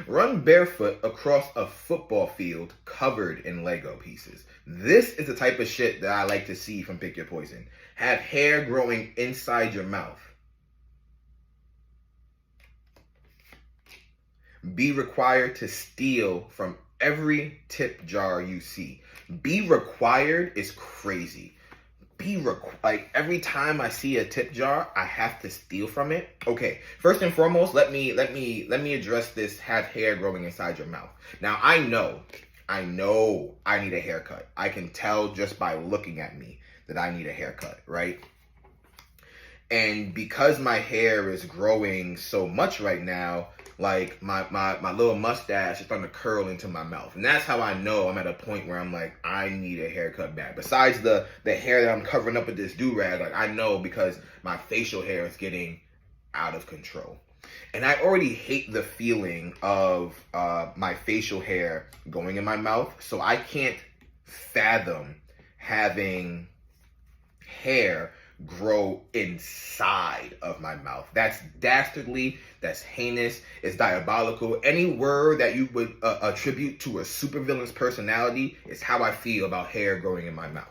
Run barefoot across a football field covered in Lego pieces. This is the type of shit that I like to see from Pick Your Poison. Have hair growing inside your mouth. Be required to steal from every tip jar you see. Be required is crazy. Like every time I see a tip jar, I have to steal from it. Okay, first and foremost, let me address this have hair growing inside your mouth. Now I know I need a haircut. I can tell just by looking at me that I need a haircut, right? And because my hair is growing so much right now, like my little mustache is starting to curl into my mouth. And that's how I know I'm at a point where I'm like, I need a haircut back. Besides the hair that I'm covering up with this do-rag, like I know because my facial hair is getting out of control. And I already hate the feeling of my facial hair going in my mouth. So I can't fathom having hair grow inside of my mouth. That's dastardly, that's heinous, it's diabolical. Any word that you would attribute to a supervillain's personality is how I feel about hair growing in my mouth.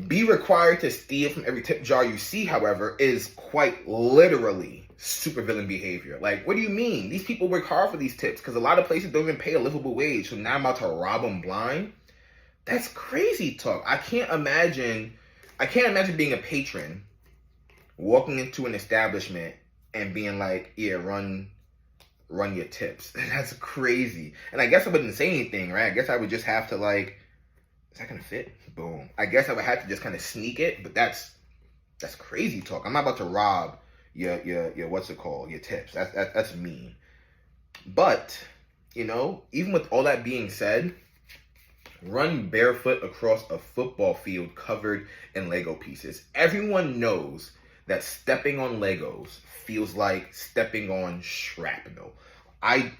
Be required to steal from every tip jar you see, however, is quite literally supervillain behavior. Like, what do you mean? These people work hard for these tips because a lot of places don't even pay a livable wage, so now I'm about to rob them blind? That's crazy talk. I can't imagine being a patron, walking into an establishment and being like, yeah, run your tips. That's crazy. And I guess I wouldn't say anything, right? I guess I would just have to like, is that gonna fit? Boom. I guess I would have to just kind of sneak it, but that's crazy talk. I'm not about to rob your what's it called? Your tips. That's mean. But, you know, even with all that being said, run barefoot across a football field covered in Lego pieces. Everyone knows that stepping on Legos feels like stepping on shrapnel. I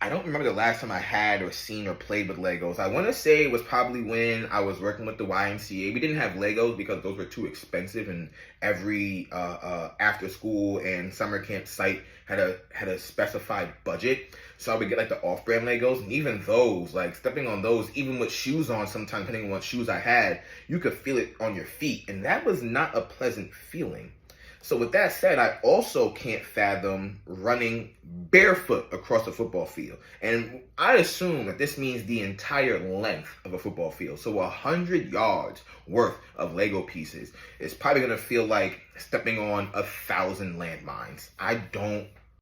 don't remember the last time I had or seen or played with Legos. I want to say it was probably when I was working with the YMCA. We didn't have Legos because those were too expensive, and every after school and summer camp site had a specified budget. So I would get like the off-brand Legos, and even those, like stepping on those, even with shoes on sometimes, depending on what shoes I had, you could feel it on your feet, and that was not a pleasant feeling. So with that said, I also can't fathom running barefoot across a football field. And I assume that this means the entire length of a football field. So 100 yards worth of Lego pieces is probably going to feel like stepping on 1,000 landmines. I don't